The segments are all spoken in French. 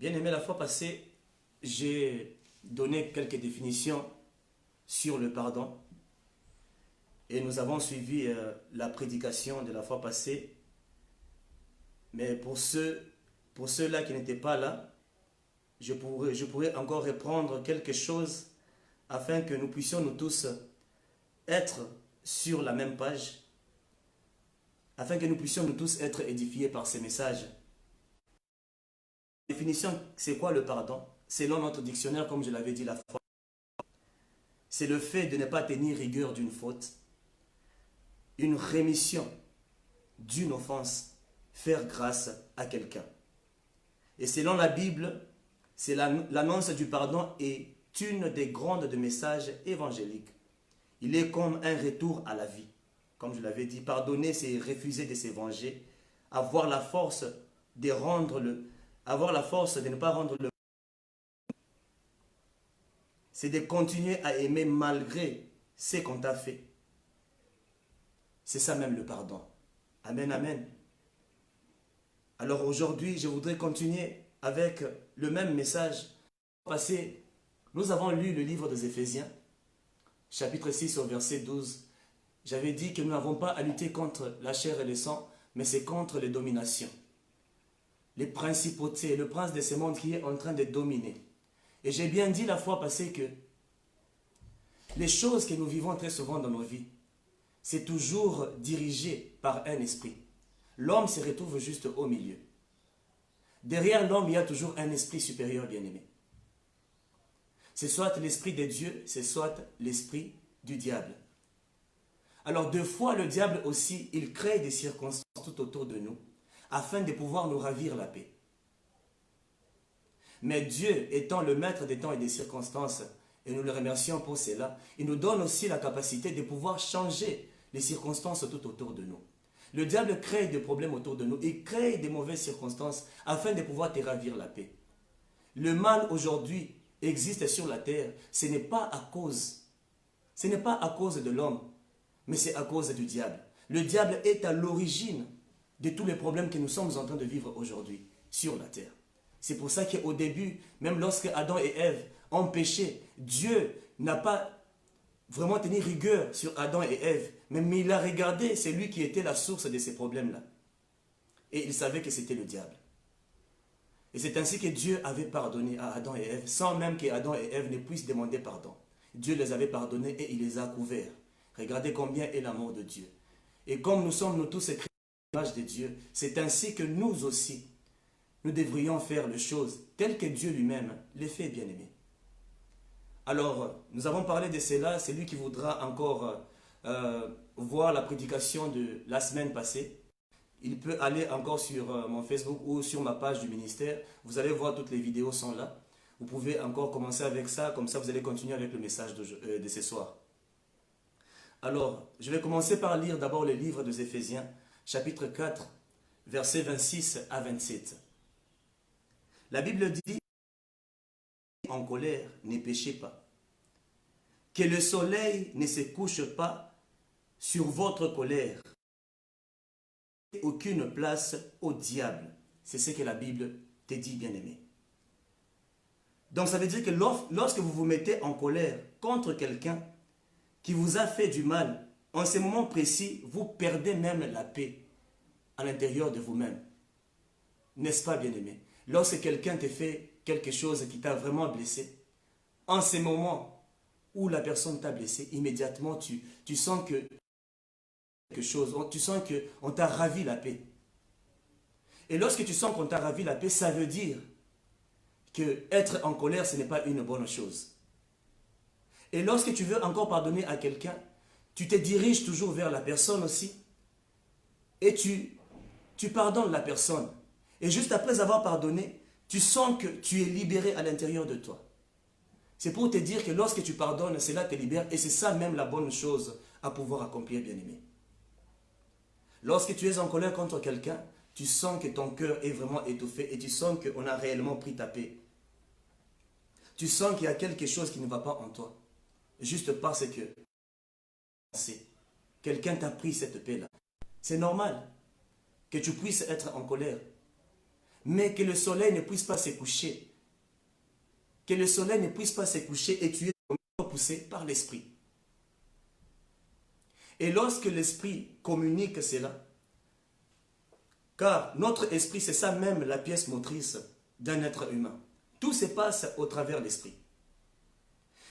Bien aimé, la fois passée, j'ai donné quelques définitions sur le pardon et nous avons suivi la prédication de la fois passée. Mais pour ceux-là qui n'étaient pas là, je pourrais encore reprendre quelque chose afin que nous puissions nous tous être sur la même page, afin que nous puissions nous tous être édifiés par ces messages. La définition, c'est quoi le pardon? Selon notre dictionnaire, comme je l'avais dit la fois, c'est le fait de ne pas tenir rigueur d'une faute, une rémission d'une offense, faire grâce à quelqu'un. Et selon la Bible, c'est l'annonce du pardon est une des grandes de messages évangéliques. Il est comme un retour à la vie. Comme je l'avais dit, pardonner, c'est refuser de se venger, avoir la force de ne pas rendre le. C'est de continuer à aimer malgré ce qu'on t'a fait. C'est ça même le pardon. Amen, amen. Alors aujourd'hui, je voudrais continuer avec le même message. Passé, nous avons lu le livre des Éphésiens, chapitre 6 au verset 12. J'avais dit que nous n'avons pas à lutter contre la chair et le sang, mais c'est contre les dominations. Les principautés, le prince de ce monde qui est en train de dominer. Et j'ai bien dit la fois passée que les choses que nous vivons très souvent dans nos vies, c'est toujours dirigé par un esprit. L'homme se retrouve juste au milieu. Derrière l'homme, il y a toujours un esprit supérieur bien-aimé. C'est soit l'esprit de Dieu, c'est soit l'esprit du diable. Alors, deux fois, le diable aussi, il crée des circonstances tout autour de nous, afin de pouvoir nous ravir la paix. Mais Dieu, étant le maître des temps et des circonstances, et nous le remercions pour cela, il nous donne aussi la capacité de pouvoir changer les circonstances tout autour de nous. Le diable crée des problèmes autour de nous, il crée des mauvaises circonstances afin de pouvoir te ravir la paix. Le mal aujourd'hui existe sur la terre, ce n'est pas à cause de l'homme, mais c'est à cause du diable. Le diable est à l'origine de tous les problèmes que nous sommes en train de vivre aujourd'hui sur la terre. C'est pour ça qu'au début, même lorsque Adam et Ève ont péché, Dieu n'a pas vraiment tenu rigueur sur Adam et Ève, mais il a regardé, c'est lui qui était la source de ces problèmes-là. Et il savait que c'était le diable. Et c'est ainsi que Dieu avait pardonné à Adam et Ève, sans même que Adam et Ève ne puissent demander pardon. Dieu les avait pardonnés et il les a couverts. Regardez combien est l'amour de Dieu. Et comme nous sommes nous tous écrits à l'image de Dieu, c'est ainsi que nous aussi, nous devrions faire les choses telles que Dieu lui-même les fait, bien-aimés. Alors, nous avons parlé de cela. Celui qui voudra encore voir la prédication de la semaine passée, il peut aller encore sur mon Facebook ou sur ma page du ministère. Vous allez voir, toutes les vidéos sont là. Vous pouvez encore commencer avec ça, comme ça vous allez continuer avec le message de ce soir. Alors, je vais commencer par lire d'abord le livre des Éphésiens, chapitre 4, versets 26 à 27. La Bible dit: en colère, ne péchez pas. Que le soleil ne se couche pas sur votre colère. Aucune place au diable. C'est ce que la Bible te dit, bien-aimé. Donc ça veut dire que lorsque vous vous mettez en colère contre quelqu'un qui vous a fait du mal, en ce moment précis, vous perdez même la paix à l'intérieur de vous-même. N'est-ce pas, bien-aimé? Lorsque quelqu'un te fait quelque chose qui t'a vraiment blessé, en ce moment où la personne t'a blessé, immédiatement tu sens que quelque chose, tu sens qu'on t'a ravi la paix. Et lorsque tu sens qu'on t'a ravi la paix, ça veut dire que être en colère, ce n'est pas une bonne chose. Et lorsque tu veux encore pardonner à quelqu'un, tu te diriges toujours vers la personne aussi et tu pardonnes la personne. Et juste après avoir pardonné, tu sens que tu es libéré à l'intérieur de toi. C'est pour te dire que lorsque tu pardonnes, cela te libère et c'est ça même la bonne chose à pouvoir accomplir, bien-aimé. Lorsque tu es en colère contre quelqu'un, tu sens que ton cœur est vraiment étouffé et tu sens qu'on a réellement pris ta paix. Tu sens qu'il y a quelque chose qui ne va pas en toi. Juste parce que quelqu'un t'a pris cette paix-là. C'est normal que tu puisses être en colère. mais que le soleil ne puisse pas se coucher. Que le soleil ne puisse pas se coucher et tu es poussé par l'esprit. Et lorsque l'esprit communique cela, car notre esprit, c'est ça même la pièce motrice d'un être humain. Tout se passe au travers l'esprit.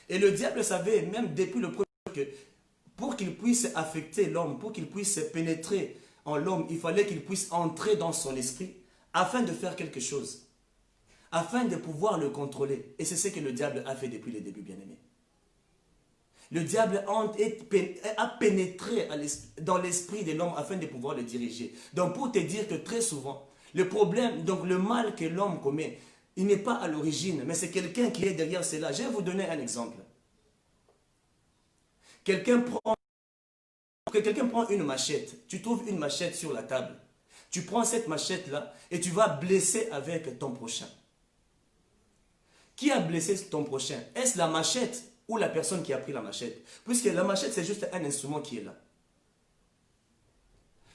Et le diable savait, même depuis le premier jour, que pour qu'il puisse affecter l'homme, pour qu'il puisse pénétrer en l'homme, il fallait qu'il puisse entrer dans son esprit afin de faire quelque chose, afin de pouvoir le contrôler. Et c'est ce que le diable a fait depuis le début, bien-aimé. Le diable a pénétré dans l'esprit de l'homme afin de pouvoir le diriger. Donc pour te dire que très souvent, le problème, donc le mal que l'homme commet, il n'est pas à l'origine, mais c'est quelqu'un qui est derrière cela. Je vais vous donner un exemple. Quelqu'un prend une machette, tu trouves une machette sur la table. Tu prends cette machette-là et tu vas blesser avec ton prochain. Qui a blessé ton prochain? Est-ce la machette ou la personne qui a pris la machette? Puisque la machette, c'est juste un instrument qui est là.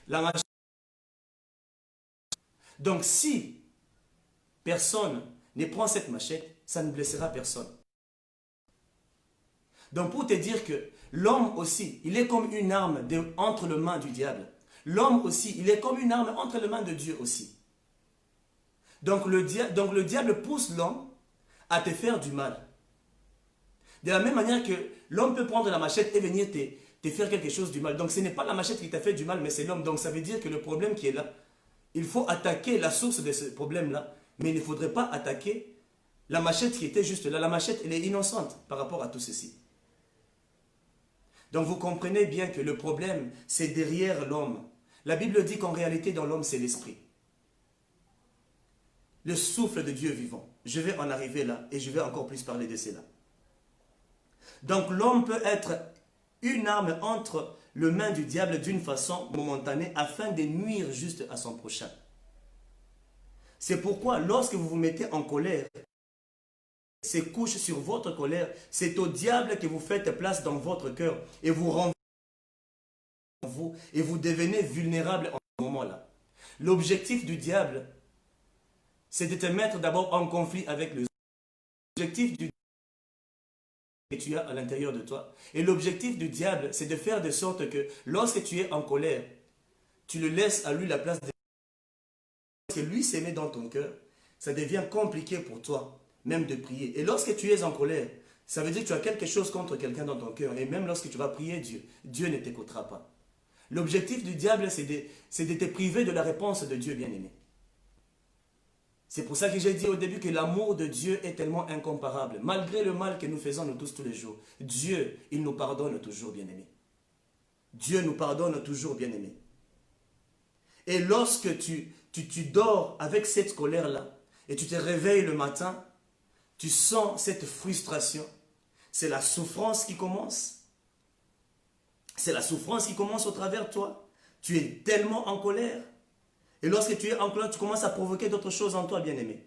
La machette. Donc si personne ne prend cette machette, ça ne blessera personne. Donc pour te dire que l'homme aussi, il est comme une arme entre les mains du diable. L'homme aussi, il est comme une arme entre les mains de Dieu aussi. Donc le diable pousse l'homme à te faire du mal. De la même manière que l'homme peut prendre la machette et venir te faire quelque chose du mal. Donc ce n'est pas la machette qui t'a fait du mal, mais c'est l'homme. Donc ça veut dire que le problème qui est là, il faut attaquer la source de ce problème-là, mais il ne faudrait pas attaquer la machette qui était juste là. La machette, elle est innocente par rapport à tout ceci. Donc vous comprenez bien que le problème, c'est derrière l'homme. La Bible dit qu'en réalité, dans l'homme, c'est l'esprit. Le souffle de Dieu vivant. Je vais en arriver là et je vais encore plus parler de cela. Donc l'homme peut être une arme entre les mains du diable d'une façon momentanée afin de nuire juste à son prochain. C'est pourquoi lorsque vous vous mettez en colère, se couche sur votre colère, c'est au diable que vous faites place dans votre cœur et vous renvoie vous et vous devenez vulnérable en ce moment-là. L'objectif du diable, c'est de te mettre d'abord en conflit avec le objectif du que tu as à l'intérieur de toi. Et l'objectif du diable, c'est de faire de sorte que lorsque tu es en colère, tu le laisses à lui la place de... Parce que lui s'est mis dans ton cœur, ça devient compliqué pour toi même de prier. Et lorsque tu es en colère, ça veut dire que tu as quelque chose contre quelqu'un dans ton cœur. Et même lorsque tu vas prier Dieu, Dieu ne t'écoutera pas. L'objectif du diable, c'est de te priver de la réponse de Dieu, bien-aimé. C'est pour ça que j'ai dit au début que l'amour de Dieu est tellement incomparable. Malgré le mal que nous faisons nous tous les jours, Dieu, il nous pardonne toujours, bien-aimé. Dieu nous pardonne toujours, bien-aimé. Et lorsque tu dors avec cette colère-là, et tu te réveilles le matin, tu sens cette frustration. C'est la souffrance qui commence. C'est la souffrance qui commence au travers de toi. Tu es tellement en colère. Et lorsque tu es en colère, tu commences à provoquer d'autres choses en toi, bien-aimé.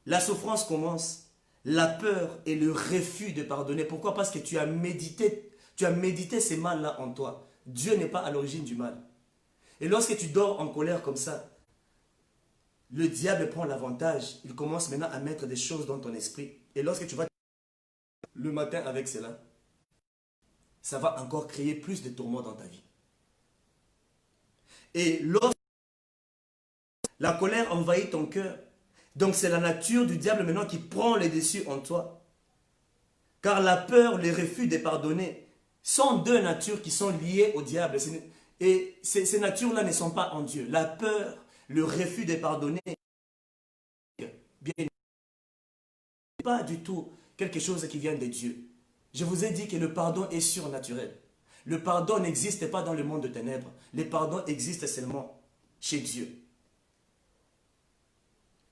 La souffrance commence. La peur et le refus de pardonner. Pourquoi? Parce que tu as médité ces mal-là en toi. Dieu n'est pas à l'origine du mal. Et lorsque tu dors en colère comme ça, le diable prend l'avantage. Il commence maintenant à mettre des choses dans ton esprit. Et lorsque tu vas le matin avec cela, ça va encore créer plus de tourments dans ta vie. Et lorsque la colère envahit ton cœur, donc c'est la nature du diable maintenant qui prend les dessus en toi. Car la peur, le refus de pardonner sont deux natures qui sont liées au diable. Et ces natures-là ne sont pas en Dieu. La peur, le refus de pardonner, bien, pas du tout quelque chose qui vient de Dieu. Je vous ai dit que le pardon est surnaturel. Le pardon n'existe pas dans le monde de ténèbres. Le pardon existe seulement chez Dieu.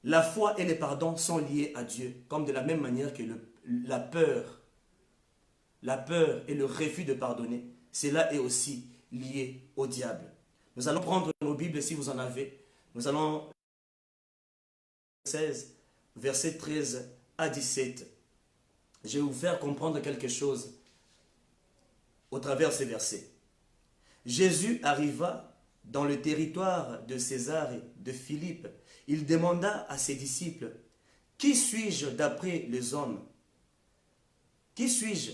La foi et le pardon sont liés à Dieu, comme de la même manière que la peur et le refus de pardonner, cela est aussi lié au diable. Nous allons prendre nos Bibles si vous en avez. Nous allons 16, versets 13 à 17. Je vais vous faire comprendre quelque chose au travers de ces versets. Jésus arriva dans le territoire de César et de Philippe, il demanda à ses disciples, « Qui suis-je d'après les hommes? Qui suis-je?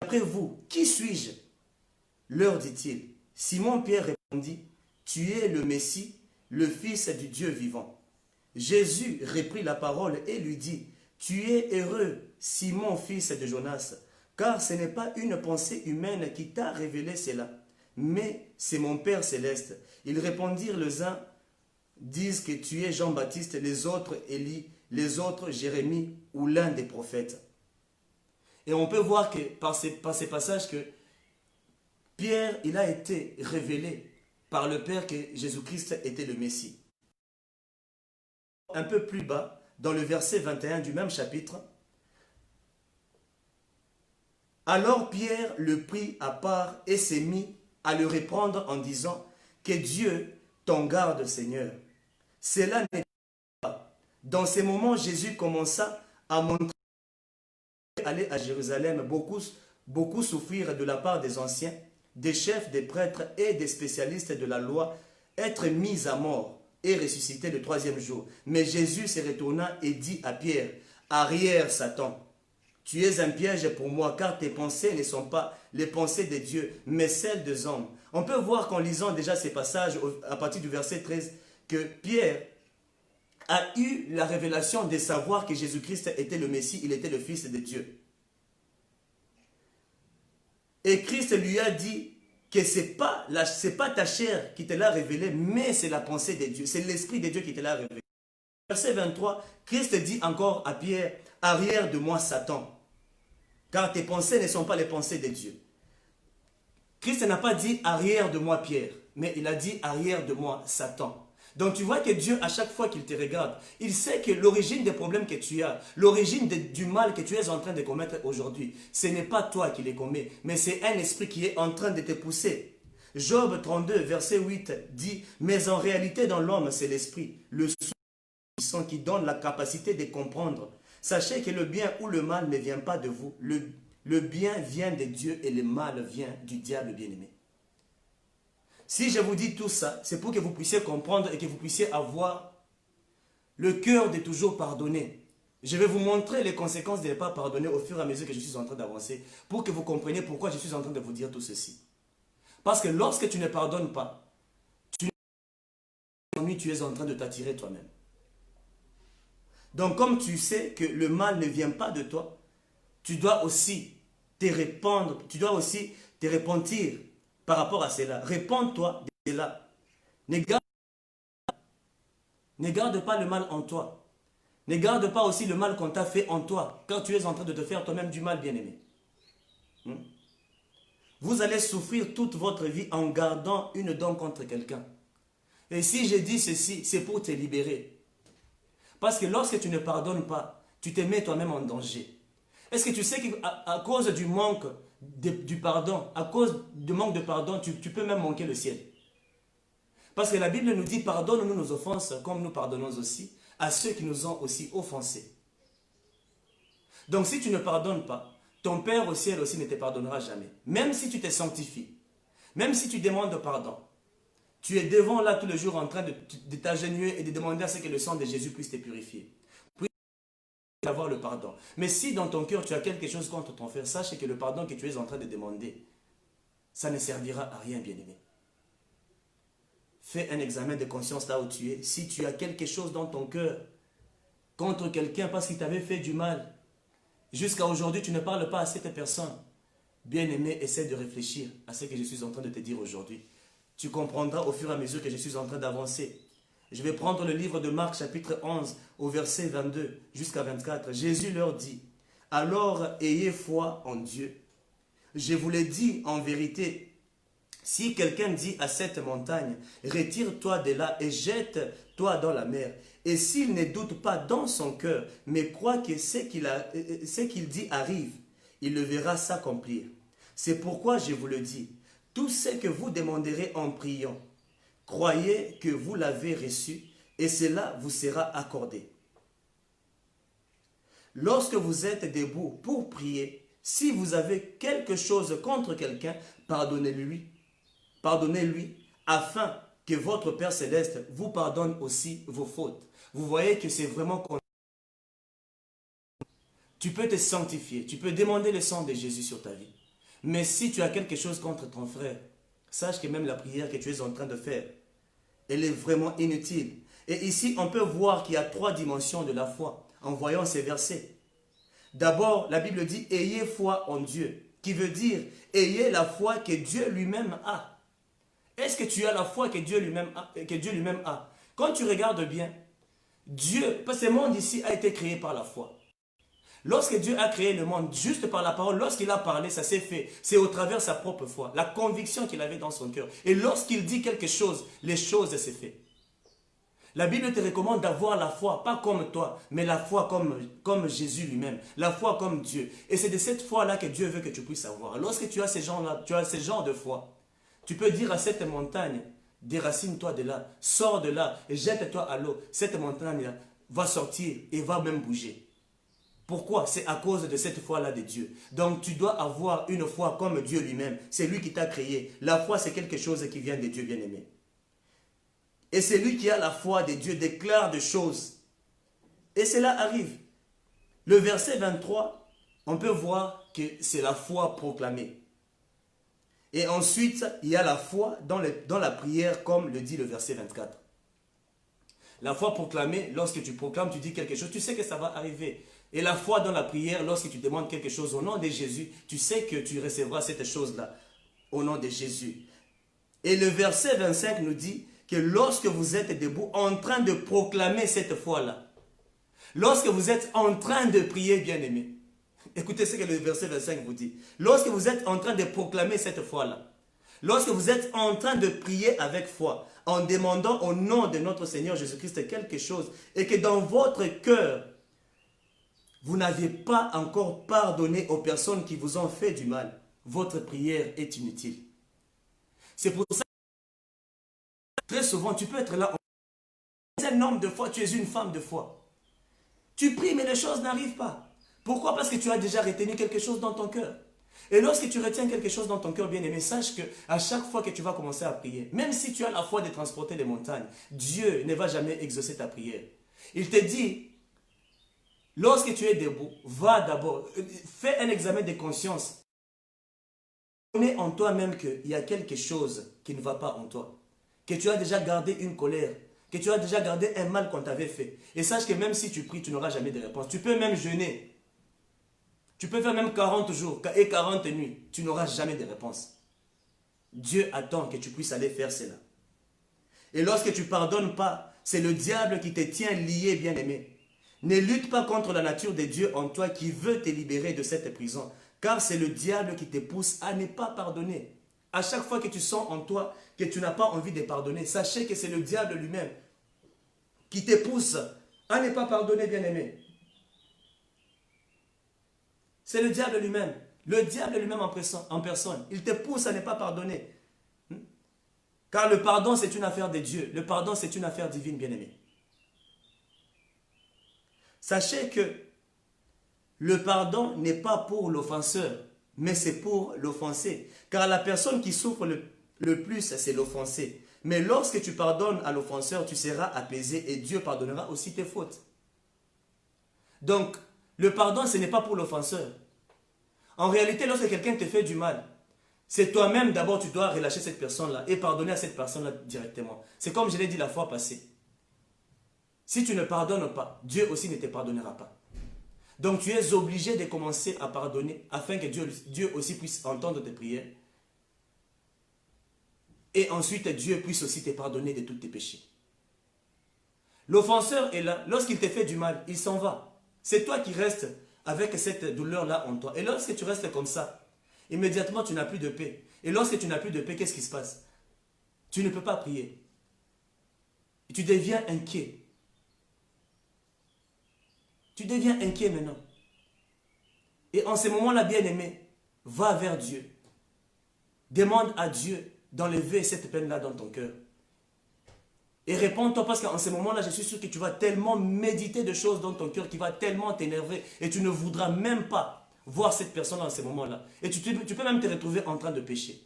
D'après vous, qui suis-je? » Leur dit-il. Simon-Pierre répondit, « Tu es le Messie, le Fils du Dieu vivant. » Jésus reprit la parole et lui dit, « Tu es heureux, Simon, fils de Jonas, car ce n'est pas une pensée humaine qui t'a révélé cela, mais c'est mon Père céleste. » Ils répondirent les uns, disent que tu es Jean-Baptiste, les autres Élie, les autres Jérémie ou l'un des prophètes. Et on peut voir que par ces passages que Pierre, il a été révélé par le Père que Jésus-Christ était le Messie. Un peu plus bas, dans le verset 21 du même chapitre, « Alors Pierre le prit à part et s'est mis à le reprendre en disant, « Que Dieu t'en garde, Seigneur. » Cela n'est pas. Dans ces moments, Jésus commença à montrer aller à Jérusalem, beaucoup souffrir de la part des anciens, des chefs, des prêtres et des spécialistes de la loi, être mis à mort et ressuscité le troisième jour. Mais Jésus se retourna et dit à Pierre, « Arrière, Satan, tu es un piège pour moi, car tes pensées ne sont pas les pensées de Dieu, mais celles des hommes. » On peut voir qu'en lisant déjà ces passages, à partir du verset 13, que Pierre a eu la révélation de savoir que Jésus-Christ était le Messie, il était le Fils de Dieu. Et Christ lui a dit que ce n'est pas ta chair qui te l'a révélé, mais c'est la pensée de Dieu, c'est l'Esprit de Dieu qui te l'a révélé. Verset 23, Christ dit encore à Pierre, « Arrière de moi, Satan, car tes pensées ne sont pas les pensées de Dieu. » Christ n'a pas dit « Arrière de moi, Pierre », mais il a dit « Arrière de moi, Satan ». Donc tu vois que Dieu, à chaque fois qu'il te regarde, il sait que l'origine des problèmes que tu as, l'origine du mal que tu es en train de commettre aujourd'hui, ce n'est pas toi qui les commets, mais c'est un esprit qui est en train de te pousser. Job 32, verset 8 dit, « Mais en réalité dans l'homme, c'est l'esprit, le sang qui donne la capacité de comprendre. Sachez que le bien ou le mal ne vient pas de vous. Le bien vient de Dieu et le mal vient du diable bien-aimé. » Si je vous dis tout ça, c'est pour que vous puissiez comprendre et que vous puissiez avoir le cœur de toujours pardonner. Je vais vous montrer les conséquences de ne pas pardonner au fur et à mesure que je suis en train d'avancer, pour que vous compreniez pourquoi je suis en train de vous dire tout ceci. Parce que lorsque tu ne pardonnes pas, tu es en train de t'attirer toi-même. Donc comme tu sais que le mal ne vient pas de toi, tu dois aussi te répandre, tu dois aussi te repentir par rapport à cela. Répands-toi de cela. Ne garde pas le mal en toi. Ne garde pas aussi le mal qu'on t'a fait en toi, quand tu es en train de te faire toi-même du mal, bien-aimé. Vous allez souffrir toute votre vie en gardant une dent contre quelqu'un. Et si je dis ceci, c'est pour te libérer. Parce que lorsque tu ne pardonnes pas, tu te mets toi-même en danger. Est-ce que tu sais qu'à cause du manque du pardon, à cause du manque de pardon, tu peux même manquer le ciel? Parce que la Bible nous dit, pardonne-nous nos offenses comme nous pardonnons aussi à ceux qui nous ont aussi offensés. Donc si tu ne pardonnes pas, ton Père au ciel aussi ne te pardonnera jamais. Même si tu te sanctifies, même si tu demandes pardon, tu es devant là tout le jour en train de t'agenouiller et de demander à ce que le sang de Jésus puisse te purifier. Avoir le pardon. Mais si dans ton cœur tu as quelque chose contre ton frère, sache que le pardon que tu es en train de demander, ça ne servira à rien, bien-aimé. Fais un examen de conscience là où tu es. Si tu as quelque chose dans ton cœur contre quelqu'un parce qu'il t'avait fait du mal, jusqu'à aujourd'hui tu ne parles pas à cette personne, bien-aimé, essaie de réfléchir à ce que je suis en train de te dire aujourd'hui. Tu comprendras au fur et à mesure que je suis en train d'avancer. Je vais prendre le livre de Marc chapitre 11 au verset 22 jusqu'à 24. Jésus leur dit, « Alors ayez foi en Dieu. Je vous l'ai dit en vérité, si quelqu'un dit à cette montagne, retire-toi de là et jette-toi dans la mer, et s'il ne doute pas dans son cœur, mais croit que ce qu'il dit arrive, il le verra s'accomplir. C'est pourquoi je vous le dis, tout ce que vous demanderez en priant, croyez que vous l'avez reçu et cela vous sera accordé. Lorsque vous êtes debout pour prier, si vous avez quelque chose contre quelqu'un, pardonnez-lui, pardonnez-lui, afin que votre Père Céleste vous pardonne aussi vos fautes. Vous voyez que c'est vraiment... Tu peux te sanctifier, tu peux demander le sang de Jésus sur ta vie. Mais si tu as quelque chose contre ton frère, sache que même la prière que tu es en train de faire, elle est vraiment inutile. Et ici, on peut voir qu'il y a 3 dimensions de la foi en voyant ces versets. D'abord, la Bible dit « Ayez foi en Dieu », qui veut dire « Ayez la foi que Dieu lui-même a ». Est-ce que tu as la foi que Dieu lui-même a? Quand tu regardes bien, Dieu, parce que ce monde ici a été créé par la foi. Lorsque Dieu a créé le monde, juste par la parole, lorsqu'il a parlé, ça s'est fait. C'est au travers de sa propre foi, la conviction qu'il avait dans son cœur. Et lorsqu'il dit quelque chose, les choses s'est fait. La Bible te recommande d'avoir la foi, pas comme toi, mais la foi comme Jésus lui-même, la foi comme Dieu. Et c'est de cette foi-là que Dieu veut que tu puisses avoir. Lorsque tu as ces gens-là, tu as ce genre de foi, tu peux dire à cette montagne, déracine-toi de là, sors de là et jette-toi à l'eau. Cette montagne va sortir et va même bouger. Pourquoi? C'est à cause de cette foi-là de Dieu. Donc tu dois avoir une foi comme Dieu lui-même. C'est lui qui t'a créé. La foi, c'est quelque chose qui vient de Dieu, bien-aimé. Et c'est lui qui a la foi de Dieu, déclare des choses. Et cela arrive. Le verset 23, on peut voir que c'est la foi proclamée. Et ensuite, il y a la foi dans la prière, comme le dit le verset 24. La foi proclamée, lorsque tu proclames, tu dis quelque chose, tu sais que ça va arriver. Et la foi dans la prière, lorsque tu demandes quelque chose au nom de Jésus, tu sais que tu recevras cette chose-là au nom de Jésus. Et le verset 25 nous dit que lorsque vous êtes debout en train de proclamer cette foi-là, lorsque vous êtes en train de prier, bien-aimé, écoutez ce que le verset 25 vous dit. Lorsque vous êtes en train de proclamer cette foi-là, lorsque vous êtes en train de prier avec foi, en demandant au nom de notre Seigneur Jésus-Christ quelque chose, et que dans votre cœur, vous n'avez pas encore pardonné aux personnes qui vous ont fait du mal, votre prière est inutile. C'est pour ça que très souvent, tu peux être là, tu es un homme de foi, tu es une femme de foi. Tu pries, mais les choses n'arrivent pas. Pourquoi? Parce que tu as déjà retenu quelque chose dans ton cœur. Et lorsque tu retiens quelque chose dans ton cœur, bien-aimé, sache qu'à chaque fois que tu vas commencer à prier, même si tu as la foi de transporter les montagnes, Dieu ne va jamais exaucer ta prière. Il te dit, lorsque tu es debout, va d'abord, fais un examen de conscience. Connais en toi-même qu'il y a quelque chose qui ne va pas en toi. Que tu as déjà gardé une colère, que tu as déjà gardé un mal qu'on t'avait fait. Et sache que même si tu pries, tu n'auras jamais de réponse. Tu peux même jeûner. Tu peux faire même 40 jours et 40 nuits. Tu n'auras jamais de réponse. Dieu attend que tu puisses aller faire cela. Et lorsque tu ne pardonnes pas, c'est le diable qui te tient lié, bien-aimé. Ne lutte pas contre la nature de Dieu en toi qui veut te libérer de cette prison. Car c'est le diable qui te pousse à ne pas pardonner. À chaque fois que tu sens en toi que tu n'as pas envie de pardonner, sachez que c'est le diable lui-même qui te pousse à ne pas pardonner, bien-aimé. C'est le diable lui-même. Le diable lui-même en personne. Il te pousse à ne pas pardonner. Car le pardon, c'est une affaire de Dieu. Le pardon, c'est une affaire divine, bien-aimé. Sachez que le pardon n'est pas pour l'offenseur, mais c'est pour l'offensé. Car la personne qui souffre le plus, c'est l'offensé. Mais lorsque tu pardonnes à l'offenseur, tu seras apaisé et Dieu pardonnera aussi tes fautes. Donc, le pardon, ce n'est pas pour l'offenseur. En réalité, lorsque quelqu'un te fait du mal, c'est toi-même d'abord, tu dois relâcher cette personne-là et pardonner à cette personne-là directement. C'est comme je l'ai dit la fois passée. Si tu ne pardonnes pas, Dieu aussi ne te pardonnera pas. Donc tu es obligé de commencer à pardonner afin que Dieu aussi puisse entendre tes prières. Et ensuite Dieu puisse aussi te pardonner de tous tes péchés. L'offenseur est là, lorsqu'il te fait du mal, il s'en va. C'est toi qui restes avec cette douleur-là en toi. Et lorsque tu restes comme ça, immédiatement tu n'as plus de paix. Et lorsque tu n'as plus de paix, qu'est-ce qui se passe? Tu ne peux pas prier. Et tu deviens inquiet. Tu deviens inquiet maintenant. Et en ce moment-là, bien-aimé, va vers Dieu. Demande à Dieu d'enlever cette peine-là dans ton cœur. Et réponds-toi parce qu'en ce moment-là, je suis sûr que tu vas tellement méditer de choses dans ton cœur qui va tellement t'énerver et tu ne voudras même pas voir cette personne en ce moment-là. Et tu peux même te retrouver en train de pécher.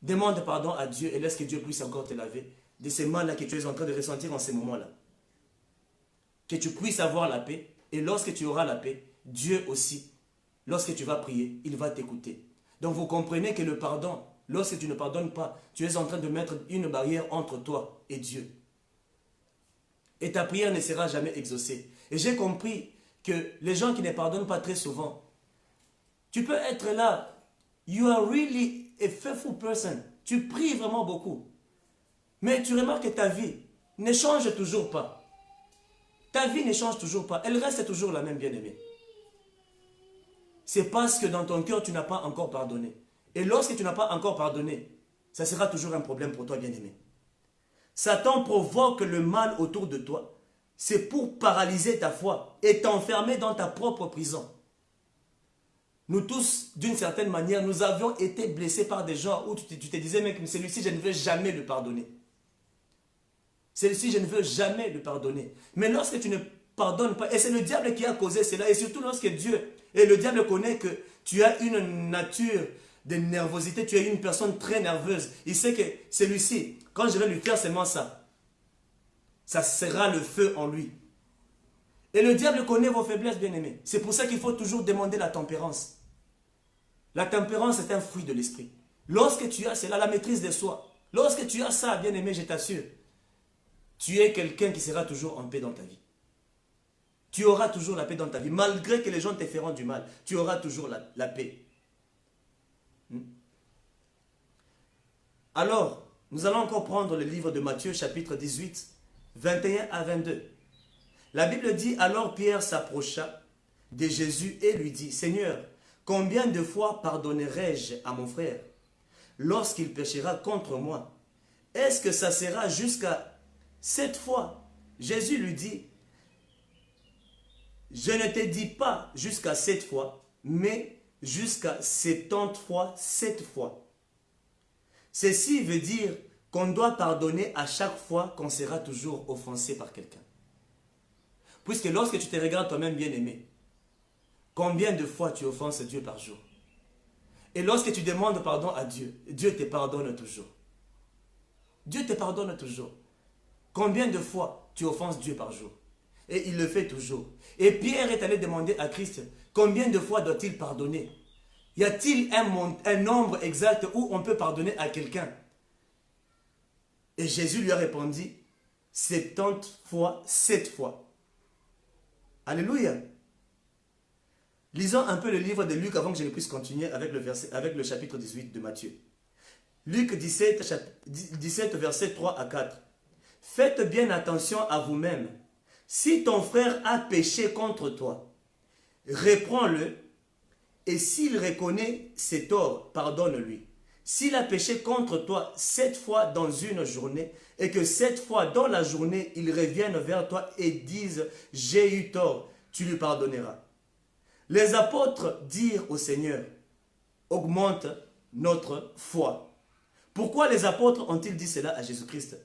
Demande pardon à Dieu et laisse que Dieu puisse encore te laver de ces mal-là que tu es en train de ressentir en ces moments-là. Que tu puisses avoir la paix. Et lorsque tu auras la paix, Dieu aussi, lorsque tu vas prier, il va t'écouter. Donc vous comprenez que le pardon, lorsque tu ne pardonnes pas, tu es en train de mettre une barrière entre toi et Dieu. Et ta prière ne sera jamais exaucée. Et j'ai compris que les gens qui ne pardonnent pas très souvent, tu peux être là, you are really a faithful person. Tu pries vraiment beaucoup. Mais tu remarques que ta vie ne change toujours pas. Ta vie ne change toujours pas. Elle reste toujours la même, bien-aimée. C'est parce que dans ton cœur, tu n'as pas encore pardonné. Et lorsque tu n'as pas encore pardonné, ça sera toujours un problème pour toi, bien-aimé. Satan provoque le mal autour de toi. C'est pour paralyser ta foi et t'enfermer dans ta propre prison. Nous tous, d'une certaine manière, nous avions été blessés par des gens où tu te disais, mec, celui-ci, je ne veux jamais le pardonner. Celui-ci, je ne veux jamais le pardonner. Mais lorsque tu ne pardonnes pas, et c'est le diable qui a causé cela, et surtout lorsque Dieu, et le diable connaît que tu as une nature de nervosité, tu es une personne très nerveuse. Il sait que celui-ci, quand je vais lui faire seulement ça, ça sera le feu en lui. Et le diable connaît vos faiblesses, bien-aimés. C'est pour ça qu'il faut toujours demander la tempérance. La tempérance est un fruit de l'esprit. Lorsque tu as cela, la maîtrise de soi, lorsque tu as ça, bien-aimé, je t'assure, tu es quelqu'un qui sera toujours en paix dans ta vie. Tu auras toujours la paix dans ta vie. Malgré que les gens te feront du mal, tu auras toujours la paix. Alors, nous allons encore prendre le livre de Matthieu, chapitre 18, 21 à 22. La Bible dit, alors Pierre s'approcha de Jésus et lui dit, Seigneur, combien de fois pardonnerai-je à mon frère lorsqu'il péchera contre moi? Est-ce que ça sera jusqu'à 7 fois? Jésus lui dit, je ne te dis pas jusqu'à 7 fois, mais jusqu'à 70 fois 7 fois. Ceci veut dire qu'on doit pardonner à chaque fois qu'on sera toujours offensé par quelqu'un. Puisque lorsque tu te regardes toi-même bien-aimé, combien de fois tu offenses Dieu par jour? Et lorsque tu demandes pardon à Dieu, Dieu te pardonne toujours. Dieu te pardonne toujours. Combien de fois tu offenses Dieu par jour? Et il le fait toujours. Et Pierre est allé demander à Christ, combien de fois doit-il pardonner? Y a-t-il un nombre exact où on peut pardonner à quelqu'un? Et Jésus lui a répondu, 70 fois 7 fois. Alléluia. Lisons un peu le livre de Luc avant que je ne puisse continuer avec le chapitre 18 de Matthieu. Luc 17, verset 3 à 4. Faites bien attention à vous-même. Si ton frère a péché contre toi, reprends-le, et s'il reconnaît ses torts, pardonne-lui. S'il a péché contre toi 7 fois dans une journée, et que 7 fois dans la journée, il revienne vers toi et dise « J'ai eu tort », tu lui pardonneras. Les apôtres dirent au Seigneur « Augmente notre foi ». Pourquoi les apôtres ont-ils dit cela à Jésus-Christ?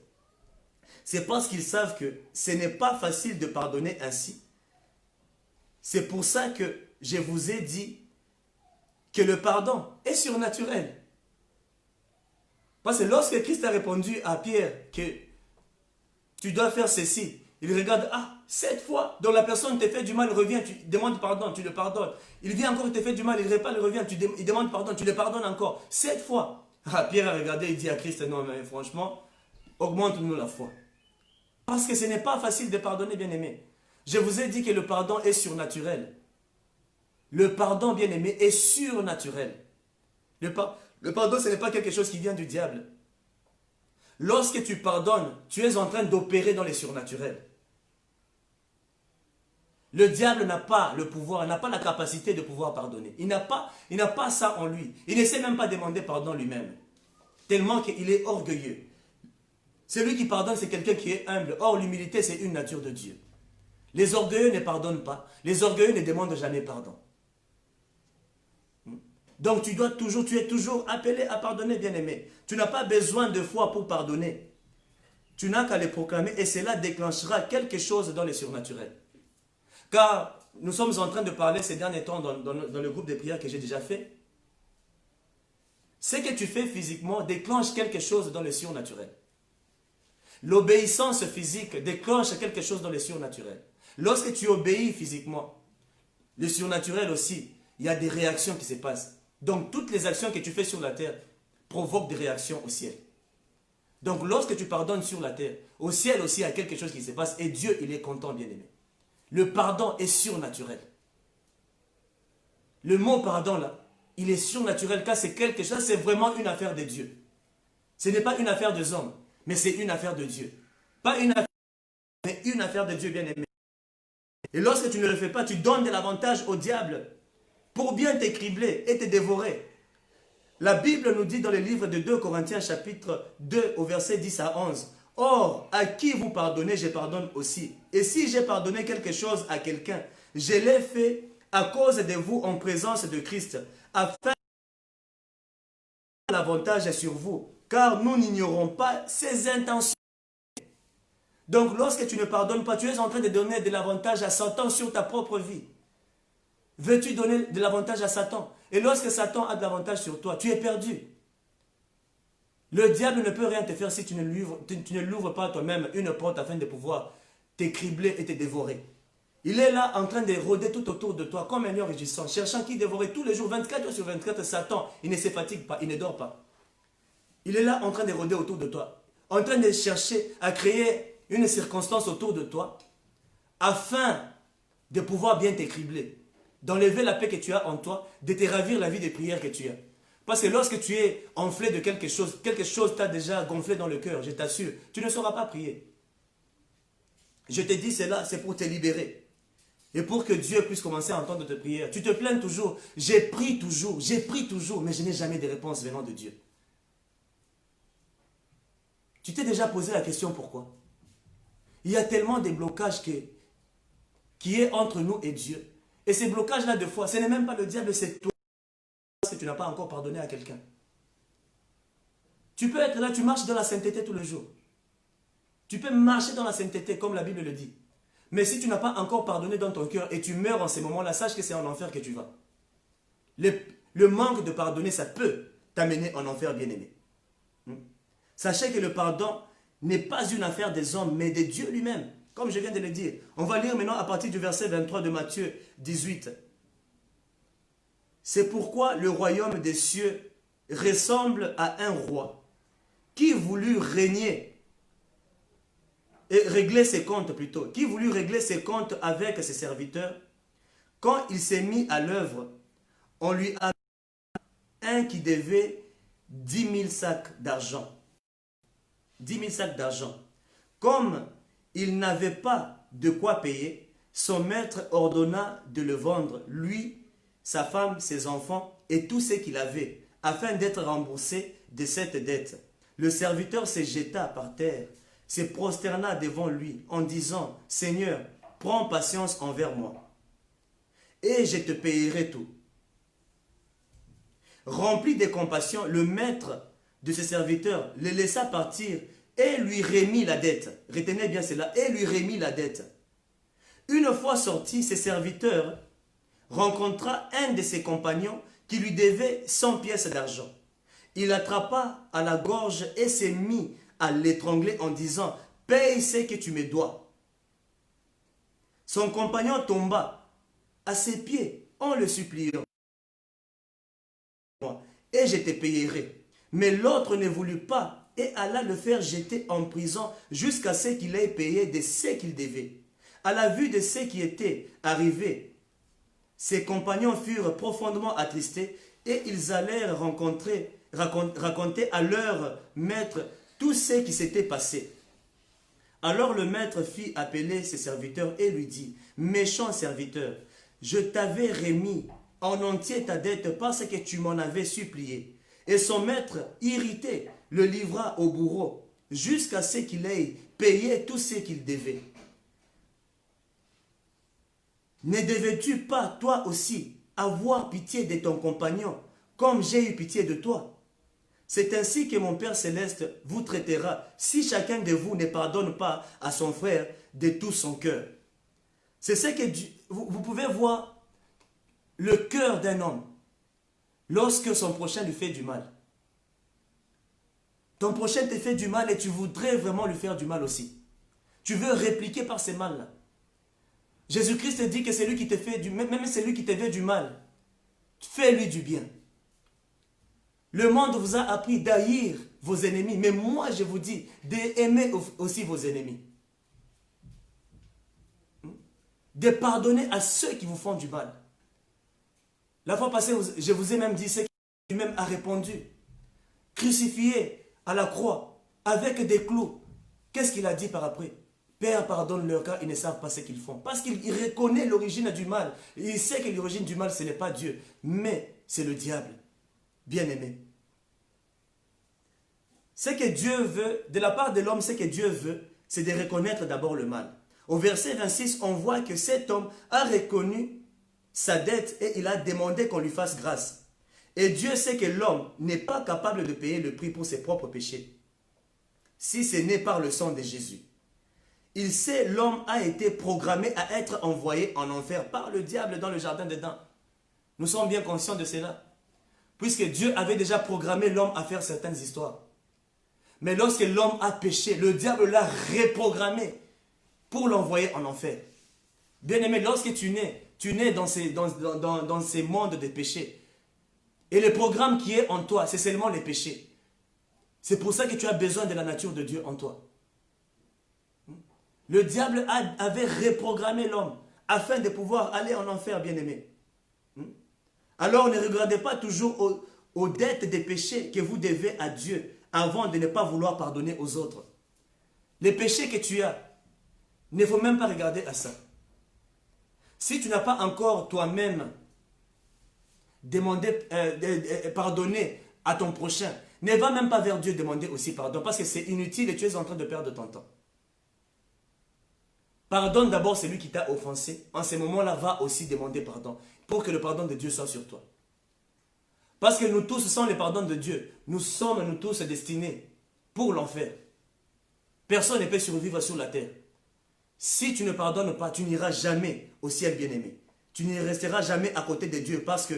C'est parce qu'ils savent que ce n'est pas facile de pardonner ainsi. C'est pour ça que je vous ai dit que le pardon est surnaturel. Parce que lorsque Christ a répondu à Pierre que tu dois faire ceci, il regarde, 7 fois, donc la personne te fait du mal, revient, tu demandes pardon, tu le pardonnes. Il vient encore, il te fait du mal, il répare, il revient, il demande pardon, tu le pardonnes encore. 7 fois. Pierre a regardé, il dit à Christ, non mais franchement, augmente-nous la foi. Parce que ce n'est pas facile de pardonner, bien-aimé. Je vous ai dit que le pardon est surnaturel. Le pardon, bien-aimé, est surnaturel. Le pardon, ce n'est pas quelque chose qui vient du diable. Lorsque tu pardonnes, tu es en train d'opérer dans les surnaturels. Le diable n'a pas le pouvoir, n'a pas la capacité de pouvoir pardonner. Il n'a pas ça en lui. Il ne sait même pas demander pardon lui-même. Tellement qu'il est orgueilleux. Celui qui pardonne, c'est quelqu'un qui est humble. Or, l'humilité, c'est une nature de Dieu. Les orgueilleux ne pardonnent pas. Les orgueilleux ne demandent jamais pardon. Donc, tu es toujours appelé à pardonner, bien-aimé. Tu n'as pas besoin de foi pour pardonner. Tu n'as qu'à les proclamer et cela déclenchera quelque chose dans les surnaturels. Car nous sommes en train de parler ces derniers temps dans le groupe de prières que j'ai déjà fait. Ce que tu fais physiquement déclenche quelque chose dans le surnaturel. L'obéissance physique déclenche quelque chose dans le surnaturel. Lorsque tu obéis physiquement, le surnaturel aussi, il y a des réactions qui se passent. Donc toutes les actions que tu fais sur la terre provoquent des réactions au ciel. Donc lorsque tu pardonnes sur la terre, au ciel aussi il y a quelque chose qui se passe et Dieu il est content, bien-aimé. Le pardon est surnaturel. Le mot pardon là, il est surnaturel car c'est quelque chose, c'est vraiment une affaire de Dieu. Ce n'est pas une affaire des hommes, mais c'est une affaire de Dieu. Pas une affaire, mais une affaire de Dieu, bien-aimé. Et lorsque tu ne le fais pas, tu donnes de l'avantage au diable pour bien t'écribler et te dévorer. La Bible nous dit dans le livre de 2 Corinthiens chapitre 2 au verset 10 à 11. Or, à qui vous pardonnez, je pardonne aussi. Et si j'ai pardonné quelque chose à quelqu'un, je l'ai fait à cause de vous en présence de Christ, afin que l'avantage sur vous, car nous n'ignorons pas ses intentions. Donc lorsque tu ne pardonnes pas, tu es en train de donner de l'avantage à Satan sur ta propre vie. Veux-tu donner de l'avantage à Satan? Et lorsque Satan a de l'avantage sur toi, tu es perdu. Le diable ne peut rien te faire si tu ne l'ouvres pas toi-même une porte afin de pouvoir t'écribler et te dévorer. Il est là en train de rôder tout autour de toi comme un lion rugissant, cherchant qui dévorer tous les jours, 24 heures sur 24. Satan, il ne se fatigue pas, il ne dort pas. Il est là en train de rôder autour de toi, en train de chercher à créer une circonstance autour de toi afin de pouvoir bien t'écribler, d'enlever la paix que tu as en toi, de te ravir la vie de prière que tu as. Parce que lorsque tu es enflé de quelque chose t'a déjà gonflé dans le cœur, je t'assure, tu ne sauras pas prier. Je te dis cela, c'est pour te libérer. Et pour que Dieu puisse commencer à entendre tes prières. Tu te plains toujours, j'ai prié toujours, mais je n'ai jamais de réponse venant de Dieu. Tu t'es déjà posé la question pourquoi? Il y a tellement de blocages qui est entre nous et Dieu. Et ces blocages-là, de fois, ce n'est même pas le diable, c'est toi parce que tu n'as pas encore pardonné à quelqu'un. Tu peux être là, tu marches dans la sainteté tous les jours. Tu peux marcher dans la sainteté comme la Bible le dit. Mais si tu n'as pas encore pardonné dans ton cœur et tu meurs en ces moments-là, sache que c'est en enfer que tu vas. Le manque de pardonner, ça peut t'amener en enfer, bien-aimé. Sachez que le pardon n'est pas une affaire des hommes, mais de Dieu lui-même. Comme je viens de le dire. On va lire maintenant à partir du verset 23 de Matthieu 18. C'est pourquoi le royaume des cieux ressemble à un roi qui voulut régner et régler ses comptes plutôt, qui voulut régler ses comptes avec ses serviteurs. Quand il s'est mis à l'œuvre, on lui a un qui devait 10 000 sacs d'argent. 10 000 sacs d'argent. Comme il n'avait pas de quoi payer, son maître ordonna de le vendre, lui, sa femme, ses enfants et tout ce qu'il avait, afin d'être remboursé de cette dette. Le serviteur se jeta par terre, se prosterna devant lui en disant, « Seigneur, prends patience envers moi, et je te payerai tout. » Rempli de compassion, le maître de ses serviteurs le laissa partir et lui remit la dette. Retenez bien cela, et lui remit la dette. Une fois sorti, ses serviteurs rencontra un de ses compagnons qui lui devait 100 pièces d'argent. Il l'attrapa à la gorge et s'est mis à l'étrangler en disant, « Paye ce que tu me dois. » Son compagnon tomba à ses pieds en le suppliant, « Et je te payerai. » Mais l'autre ne voulut pas et alla le faire jeter en prison jusqu'à ce qu'il ait payé de ce qu'il devait. À la vue de ce qui était arrivé, ses compagnons furent profondément attristés et ils allèrent raconter à leur maître tout ce qui s'était passé. Alors le maître fit appeler ses serviteurs et lui dit, « Méchant serviteur, je t'avais remis en entier ta dette parce que tu m'en avais supplié. » Et son maître, irrité, le livra au bourreau jusqu'à ce qu'il ait payé tout ce qu'il devait. Ne devais-tu pas, toi aussi, avoir pitié de ton compagnon, comme j'ai eu pitié de toi? C'est ainsi que mon Père Céleste vous traitera, si chacun de vous ne pardonne pas à son frère de tout son cœur. C'est ce que vous pouvez voir le cœur d'un homme lorsque son prochain lui fait du mal. Ton prochain te fait du mal et tu voudrais vraiment lui faire du mal aussi. Tu veux répliquer par ces mal-là. Jésus-Christ dit que c'est lui qui te fait du mal, même celui qui te fait du mal, fais-lui du bien. Le monde vous a appris d'haïr vos ennemis, mais moi je vous dis d'aimer aussi vos ennemis. De pardonner à ceux qui vous font du mal. La fois passée, je vous ai même dit, c'est qu'il lui-même a répondu. Crucifié à la croix, avec des clous. Qu'est-ce qu'il a dit par après? Père, pardonne-leur car ils ne savent pas ce qu'ils font. Parce qu'il reconnaît l'origine du mal. Il sait que l'origine du mal, ce n'est pas Dieu, mais c'est le diable. Bien-aimé. Ce que Dieu veut, de la part de l'homme, ce que Dieu veut, c'est de reconnaître d'abord le mal. Au verset 26, on voit que cet homme a reconnu sa dette et il a demandé qu'on lui fasse grâce. Et Dieu sait que l'homme n'est pas capable de payer le prix pour ses propres péchés, si ce n'est par le sang de Jésus. Il sait l'homme a été programmé à être envoyé en enfer par le diable dans le jardin d'Éden. Nous sommes bien conscients de cela, puisque Dieu avait déjà programmé l'homme à faire certaines histoires. Mais lorsque l'homme a péché, le diable l'a reprogrammé pour l'envoyer en enfer. Bien-aimé, lorsque tu nais dans ces mondes de péché. Et le programme qui est en toi, c'est seulement les péchés. C'est pour ça que tu as besoin de la nature de Dieu en toi. Le diable avait reprogrammé l'homme afin de pouvoir aller en enfer, bien-aimé. Alors ne regardez pas toujours aux dettes des péchés que vous devez à Dieu avant de ne pas vouloir pardonner aux autres. Les péchés que tu as, il ne faut même pas regarder à ça. Si tu n'as pas encore toi-même pardonné à ton prochain, ne va même pas vers Dieu demander aussi pardon parce que c'est inutile et tu es en train de perdre ton temps. Pardonne d'abord celui qui t'a offensé. En ce moment-là, va aussi demander pardon pour que le pardon de Dieu soit sur toi. Parce que nous tous, sans le pardon de Dieu, nous sommes nous tous destinés pour l'enfer. Personne ne peut survivre sur la terre. Si tu ne pardonnes pas, tu n'iras jamais au ciel, bien-aimé. Tu ne resteras jamais à côté de Dieu parce que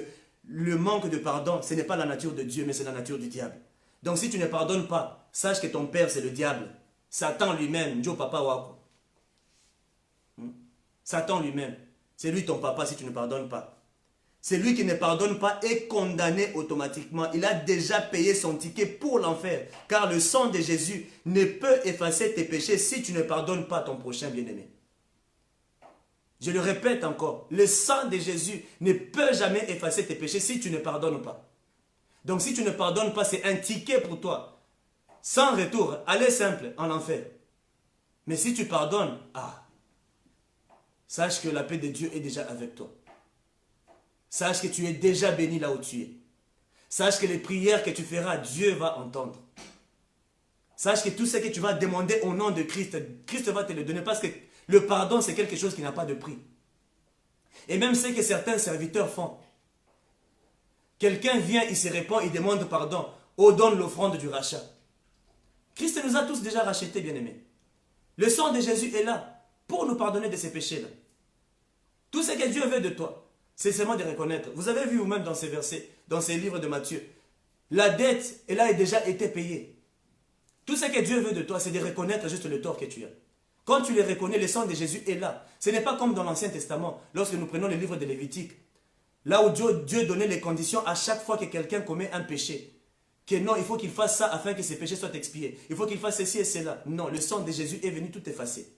le manque de pardon, ce n'est pas la nature de Dieu, mais c'est la nature du diable. Donc si tu ne pardonnes pas, sache que ton père, c'est le diable. Satan lui-même, Dieu papa wako. Satan lui-même, c'est lui ton papa si tu ne pardonnes pas. Celui qui ne pardonne pas est condamné automatiquement. Il a déjà payé son ticket pour l'enfer. Car le sang de Jésus ne peut effacer tes péchés si tu ne pardonnes pas ton prochain bien-aimé. Je le répète encore, le sang de Jésus ne peut jamais effacer tes péchés si tu ne pardonnes pas. Donc si tu ne pardonnes pas, c'est un ticket pour toi. Sans retour, aller simple en enfer. Mais si tu pardonnes, sache que la paix de Dieu est déjà avec toi. Sache que tu es déjà béni là où tu es. Sache que les prières que tu feras, Dieu va entendre. Sache que tout ce que tu vas demander au nom de Christ, Christ va te le donner parce que le pardon, c'est quelque chose qui n'a pas de prix. Et même ce que certains serviteurs font. Quelqu'un vient, il se répand, il demande pardon. Oh, donne l'offrande du rachat. Christ nous a tous déjà rachetés, bien-aimés. Le sang de Jésus est là pour nous pardonner de ces péchés-là. Tout ce que Dieu veut de toi, c'est seulement de reconnaître. Vous avez vu vous-même dans ces versets, dans ces livres de Matthieu, la dette, elle a déjà été payée. Tout ce que Dieu veut de toi, c'est de reconnaître juste le tort que tu as. Quand tu le reconnais, le sang de Jésus est là. Ce n'est pas comme dans l'Ancien Testament, lorsque nous prenons le livre de Lévitique, là où Dieu donnait les conditions à chaque fois que quelqu'un commet un péché. Que non, il faut qu'il fasse ça afin que ses péchés soient expiés. Il faut qu'il fasse ceci et cela. Non, le sang de Jésus est venu tout effacer.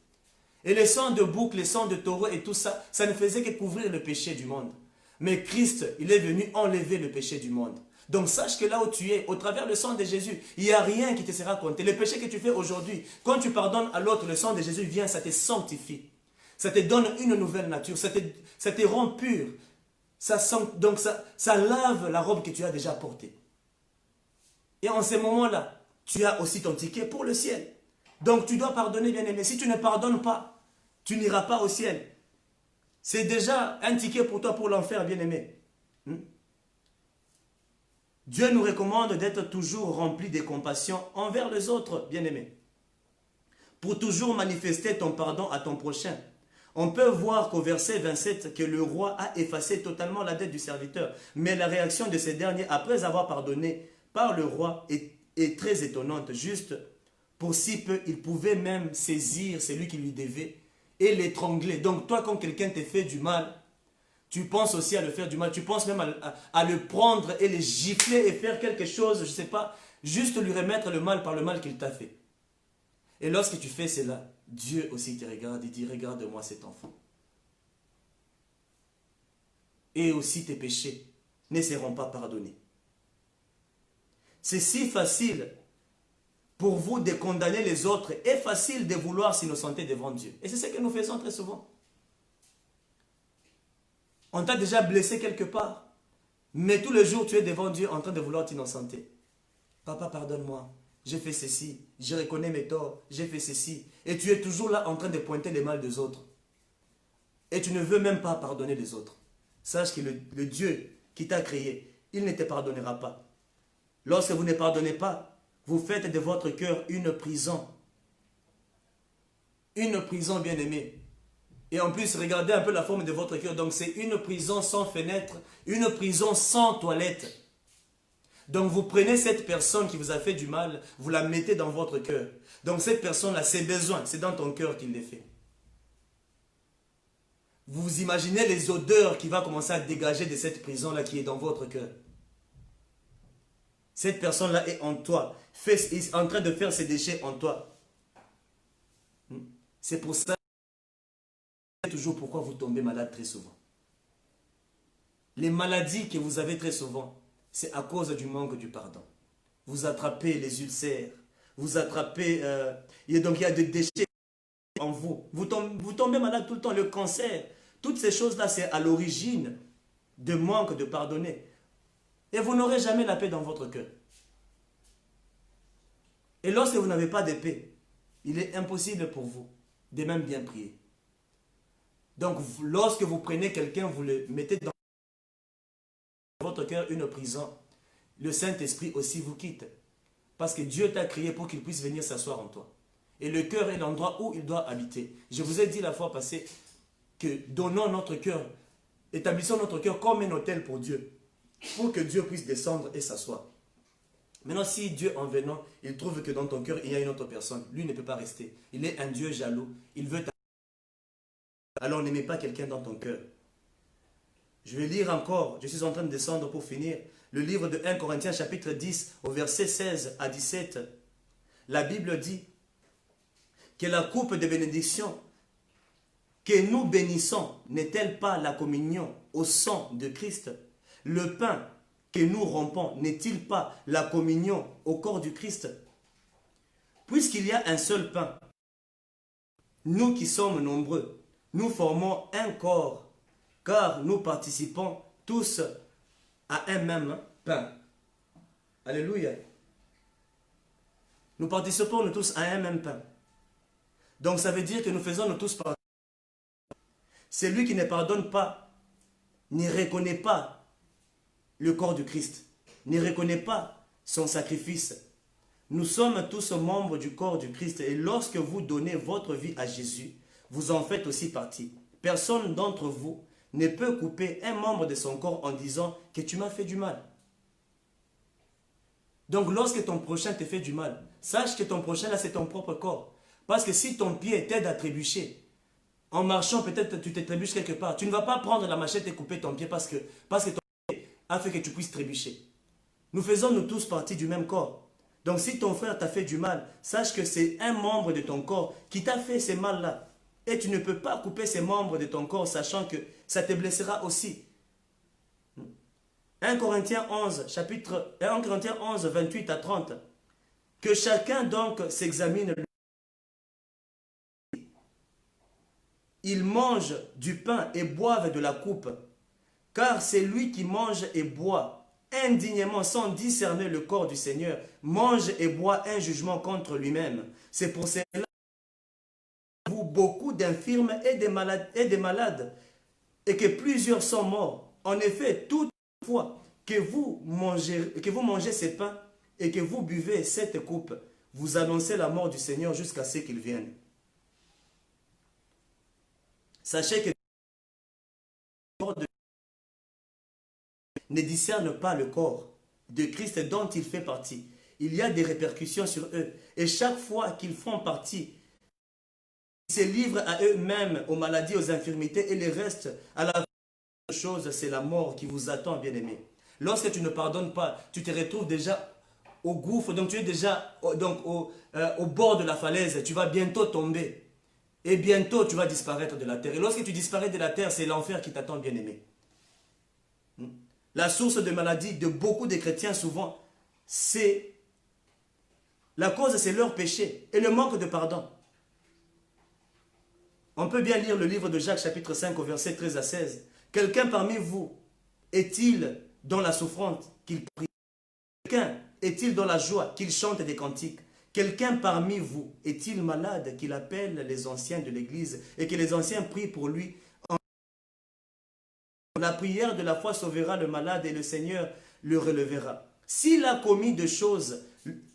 Et le sang de bouc, le sang de taureau et tout ça, ça ne faisait que couvrir le péché du monde. Mais Christ, il est venu enlever le péché du monde. Donc sache que là où tu es, au travers du sang de Jésus, il n'y a rien qui te sera compté. Le péché que tu fais aujourd'hui, quand tu pardonnes à l'autre, le sang de Jésus vient, ça te sanctifie. Ça te donne une nouvelle nature, ça te rend pur. Donc ça lave la robe que tu as déjà portée. Et en ce moment-là, tu as aussi ton ticket pour le ciel. Donc tu dois pardonner, bien-aimé. Si tu ne pardonnes pas, tu n'iras pas au ciel. C'est déjà un ticket pour toi pour l'enfer, bien-aimé. Dieu nous recommande d'être toujours remplis de compassion envers les autres, bien-aimés. Pour toujours manifester ton pardon à ton prochain. On peut voir qu'au verset 27, que le roi a effacé totalement la dette du serviteur. Mais la réaction de ces derniers, après avoir pardonné par le roi, est très étonnante. Juste pour si peu, il pouvait même saisir celui qui lui devait et l'étrangler. Donc toi, quand quelqu'un te fait du mal, tu penses aussi à le faire du mal. Tu penses même à le prendre et le gifler et faire quelque chose, je ne sais pas, juste lui remettre le mal par le mal qu'il t'a fait. Et lorsque tu fais cela, Dieu aussi te regarde et dit, regarde-moi cet enfant. Et aussi tes péchés ne seront pas pardonnés. C'est si facile pour vous de condamner les autres et facile de vouloir s'innocenter devant Dieu. Et c'est ce que nous faisons très souvent. On t'a déjà blessé quelque part, mais tous les jours tu es devant Dieu en train de vouloir t'innocenter. Papa, pardonne-moi, j'ai fait ceci, je reconnais mes torts, j'ai fait ceci. Et tu es toujours là en train de pointer les mal des autres. Et tu ne veux même pas pardonner les autres. Sache que le Dieu qui t'a créé, il ne te pardonnera pas. Lorsque vous ne pardonnez pas, vous faites de votre cœur une prison. Une prison, bien-aimée. Et en plus, regardez un peu la forme de votre cœur. Donc c'est une prison sans fenêtre, une prison sans toilette. Donc vous prenez cette personne qui vous a fait du mal, vous la mettez dans votre cœur. Donc cette personne-là, ses besoins, c'est dans ton cœur qu'il les fait. Vous imaginez les odeurs qui vont commencer à dégager de cette prison-là qui est dans votre cœur. Cette personne-là est en toi, est en train de faire ses déchets en toi. C'est pour ça, toujours pourquoi vous tombez malade très souvent. Les maladies que vous avez très souvent, c'est à cause du manque du pardon. Vous attrapez les ulcères, vous attrapez, donc il y a des déchets en vous. Vous tombez malade tout le temps, le cancer. Toutes ces choses-là, c'est à l'origine de manque de pardonner. Et vous n'aurez jamais la paix dans votre cœur. Et lorsque vous n'avez pas de paix, il est impossible pour vous de même bien prier. Donc, lorsque vous prenez quelqu'un, vous le mettez dans votre cœur une prison, le Saint-Esprit aussi vous quitte. Parce que Dieu t'a créé pour qu'il puisse venir s'asseoir en toi. Et le cœur est l'endroit où il doit habiter. Je vous ai dit la fois passée que donnons notre cœur, établissons notre cœur comme un autel pour Dieu, pour que Dieu puisse descendre et s'asseoir. Maintenant, si Dieu, en venant, il trouve que dans ton cœur, il y a une autre personne, lui ne peut pas rester. Il est un Dieu jaloux. Il veut alors n'aimez pas quelqu'un dans ton cœur. Je vais lire encore, je suis en train de descendre pour finir, le livre de 1 Corinthiens chapitre 10 au verset 16 à 17. La Bible dit que la coupe de bénédiction que nous bénissons n'est-elle pas la communion au sang de Christ? Le pain que nous rompons n'est-il pas la communion au corps du Christ? Puisqu'il y a un seul pain, nous qui sommes nombreux, nous formons un corps, car nous participons tous à un même pain. Alléluia. Nous participons tous à un même pain. Donc ça veut dire que nous faisons nous tous partie. Celui qui ne pardonne pas, ne reconnaît pas le corps du Christ, ne reconnaît pas son sacrifice. Nous sommes tous membres du corps du Christ et lorsque vous donnez votre vie à Jésus, vous en faites aussi partie. Personne d'entre vous ne peut couper un membre de son corps en disant que tu m'as fait du mal. Donc lorsque ton prochain te fait du mal, sache que ton prochain là c'est ton propre corps. Parce que si ton pied t'aide à trébucher, en marchant peut-être tu te trébuches quelque part, tu ne vas pas prendre la machette et couper ton pied parce que ton pied a fait que tu puisses trébucher. Nous faisons nous tous partie du même corps. Donc si ton frère t'a fait du mal, sache que c'est un membre de ton corps qui t'a fait ces mal-là. Et tu ne peux pas couper ces membres de ton corps sachant que ça te blessera aussi. 1 Corinthiens 11, 28 à 30. Que chacun donc s'examine. Il mange du pain et boive de la coupe, car c'est lui qui mange et boit indignement sans discerner le corps du Seigneur, mange et boit un jugement contre lui-même. C'est pour cela que vous beaucoup d'infirmes et des malades, et que plusieurs sont morts. En effet, toute fois que vous mangez ces pains et que vous buvez cette coupe, vous annoncez la mort du Seigneur jusqu'à ce qu'il vienne. Sachez que ne discerne pas le corps de Christ dont il fait partie. il y a des répercussions sur eux. Et chaque fois qu'ils font partie, ils se livrent à eux-mêmes, aux maladies, aux infirmités, et les restent à la chose, c'est la mort qui vous attend, bien-aimés. Lorsque tu ne pardonnes pas, tu te retrouves déjà au gouffre, donc tu es déjà au bord de la falaise, tu vas bientôt tomber. Et bientôt, tu vas disparaître de la terre. Et lorsque tu disparais de la terre, c'est l'enfer qui t'attend, bien-aimé. La source de maladie de beaucoup de chrétiens, souvent, c'est... La cause, c'est leur péché et le manque de pardon. On peut bien lire le livre de Jacques, chapitre 5, au verset 13 à 16. Quelqu'un parmi vous est-il dans la souffrance qu'il prie? Quelqu'un est-il dans la joie qu'il chante des cantiques? Quelqu'un parmi vous est-il malade qu'il appelle les anciens de l'église et que les anciens prient pour lui? La prière de la foi sauvera le malade et le Seigneur le relèvera. S'il a commis de choses,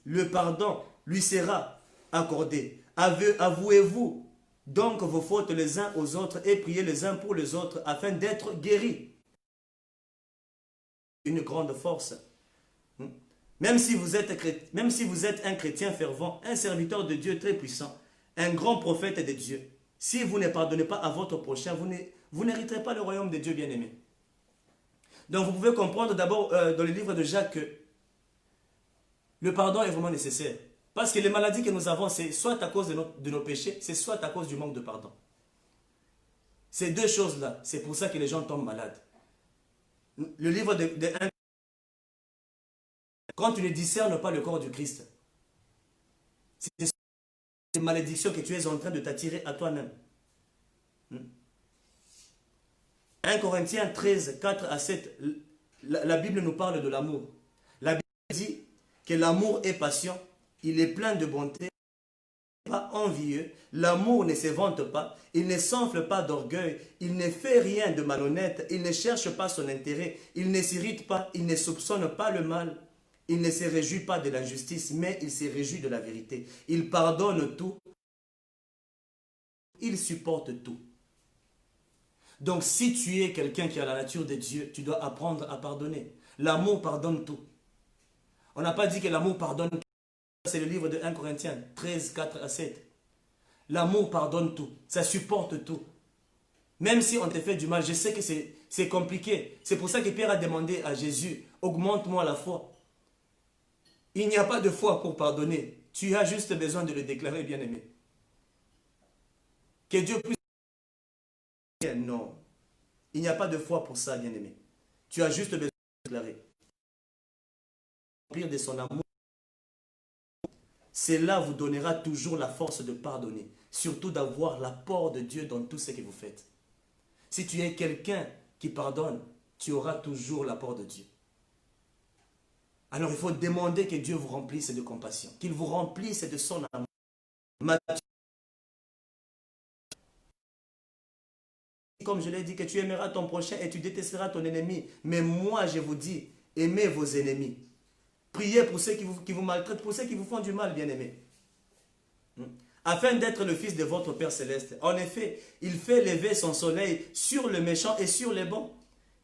le pardon lui sera accordé. Avouez-vous donc vos fautes les uns aux autres et priez les uns pour les autres afin d'être guéris. Une grande force. Même si vous êtes un chrétien fervent, un serviteur de Dieu très puissant, un grand prophète de Dieu, si vous ne pardonnez pas à votre prochain, vous n'hériterez pas le royaume de Dieu, bien-aimé. Donc vous pouvez comprendre d'abord dans le livre de Jacques que le pardon est vraiment nécessaire. Parce que les maladies que nous avons, c'est soit à cause de nos péchés, c'est soit à cause du manque de pardon. Ces deux choses-là, c'est pour ça que les gens tombent malades. Le livre de quand tu ne discernes pas le corps du Christ, c'est des malédictions que tu es en train de t'attirer à toi-même. 1 Corinthiens 13, 4 à 7, la Bible nous parle de l'amour. La Bible dit que l'amour est patient, il est plein de bonté, il n'est pas envieux, l'amour ne se vante pas, il ne s'enfle pas d'orgueil, il ne fait rien de malhonnête, il ne cherche pas son intérêt, il ne s'irrite pas, il ne soupçonne pas le mal, il ne se réjouit pas de l'injustice, mais il se réjouit de la vérité. Il pardonne tout, il supporte tout. Donc si tu es quelqu'un qui a la nature de Dieu, tu dois apprendre à pardonner. L'amour pardonne tout. On n'a pas dit que l'amour pardonne tout. C'est le livre de 1 Corinthiens 13, 4 à 7. L'amour pardonne tout. Ça supporte tout. Même si on te fait du mal, je sais que c'est compliqué. C'est pour ça que Pierre a demandé à Jésus, augmente-moi la foi. Il n'y a pas de foi pour pardonner. Tu as juste besoin de le déclarer, bien-aimé. Que Dieu puisse... Non. Il n'y a pas de foi pour ça, bien-aimé. Tu as juste besoin de le déclarer. Remplir de son amour. Cela vous donnera toujours la force de pardonner. Surtout d'avoir l'apport de Dieu dans tout ce que vous faites. Si tu es quelqu'un qui pardonne, tu auras toujours l'apport de Dieu. Alors il faut demander que Dieu vous remplisse de compassion, qu'il vous remplisse de son amour. Comme je l'ai dit, que tu aimeras ton prochain et tu détesteras ton ennemi. Mais moi je vous dis, aimez vos ennemis. Priez pour ceux qui vous maltraitent, pour ceux qui vous font du mal, bien-aimés. Afin d'être le fils de votre Père Céleste. En effet, il fait lever son soleil sur les méchants et sur les bons.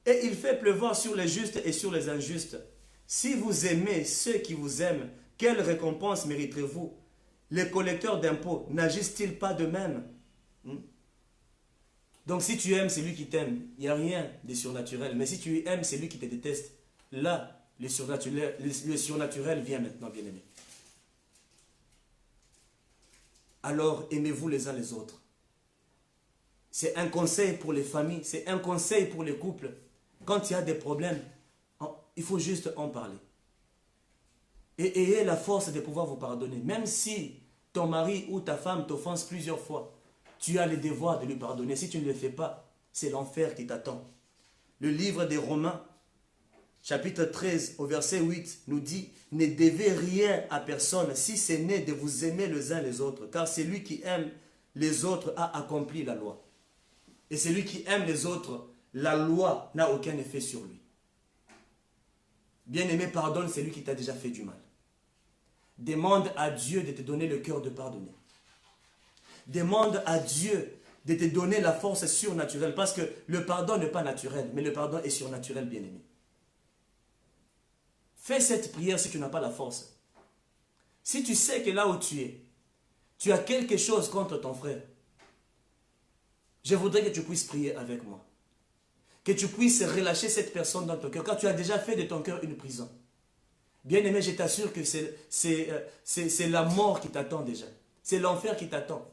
Et il fait pleuvoir sur les justes et sur les injustes. Si vous aimez ceux qui vous aiment, quelle récompense mériterez-vous? Les collecteurs d'impôts n'agissent-ils pas de même? Donc si tu aimes celui qui t'aime, il n'y a rien de surnaturel. Mais si tu aimes celui qui te déteste, là, le surnaturel vient maintenant, bien-aimé. Alors aimez-vous les uns les autres. C'est un conseil pour les familles, c'est un conseil pour les couples. Quand il y a des problèmes, il faut juste en parler. Et ayez la force de pouvoir vous pardonner. Même si ton mari ou ta femme t'offense plusieurs fois, tu as le devoir de lui pardonner. Si tu ne le fais pas, c'est l'enfer qui t'attend. Le livre des Romains, chapitre 13, au verset 8, nous dit « Ne devez rien à personne si ce n'est de vous aimer les uns les autres, car celui qui aime les autres a accompli la loi. Et celui qui aime les autres, la loi n'a aucun effet sur lui. » Bien-aimé, pardonne celui qui t'a déjà fait du mal. Demande à Dieu de te donner le cœur de pardonner. Demande à Dieu de te donner la force surnaturelle, parce que le pardon n'est pas naturel, mais le pardon est surnaturel, bien-aimé. Fais cette prière si tu n'as pas la force. Si tu sais que là où tu es, tu as quelque chose contre ton frère, je voudrais que tu puisses prier avec moi. Que tu puisses relâcher cette personne dans ton cœur, car tu as déjà fait de ton cœur une prison. Bien-aimé, je t'assure que c'est la mort qui t'attend déjà. C'est l'enfer qui t'attend.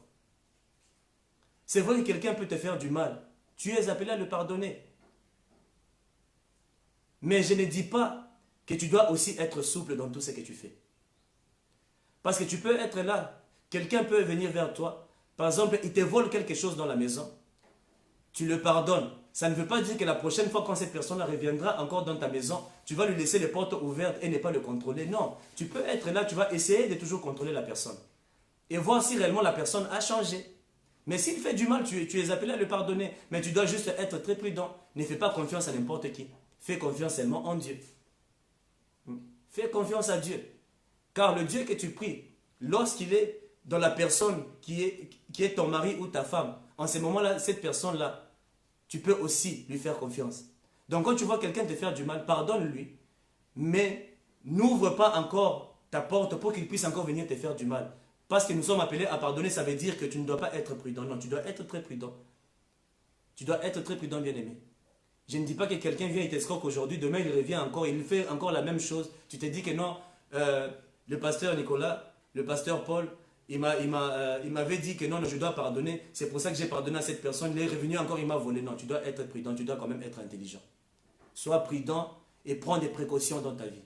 C'est vrai que quelqu'un peut te faire du mal. Tu es appelé à le pardonner. Mais je ne dis pas que tu dois aussi être souple dans tout ce que tu fais. Parce que tu peux être là. Quelqu'un peut venir vers toi. Par exemple, il te vole quelque chose dans la maison. Tu le pardonnes. Ça ne veut pas dire que la prochaine fois quand cette personne reviendra encore dans ta maison, tu vas lui laisser les portes ouvertes et ne pas le contrôler. Non, tu peux être là, tu vas essayer de toujours contrôler la personne. Et voir si réellement la personne a changé. Mais s'il fait du mal, tu es appelé à le pardonner. Mais tu dois juste être très prudent. Ne fais pas confiance à n'importe qui. Fais confiance seulement en Dieu. Fais confiance à Dieu. Car le Dieu que tu pries, lorsqu'il est dans la personne qui est ton mari ou ta femme, en ce moment-là, cette personne-là, tu peux aussi lui faire confiance. Donc quand tu vois quelqu'un te faire du mal, pardonne-lui, mais n'ouvre pas encore ta porte pour qu'il puisse encore venir te faire du mal. Parce que nous sommes appelés à pardonner, ça veut dire que tu ne dois pas être prudent. Non, tu dois être très prudent. Tu dois être très prudent, bien-aimé. Je ne dis pas que quelqu'un vient et t'escroque aujourd'hui, demain il revient encore, il fait encore la même chose. Tu te dis que non, le pasteur Nicolas, le pasteur Paul, il m'avait dit que non, je dois pardonner. C'est pour ça que j'ai pardonné à cette personne. Il est revenu encore, il m'a volé. Non, tu dois être prudent, tu dois quand même être intelligent. Sois prudent et prends des précautions dans ta vie.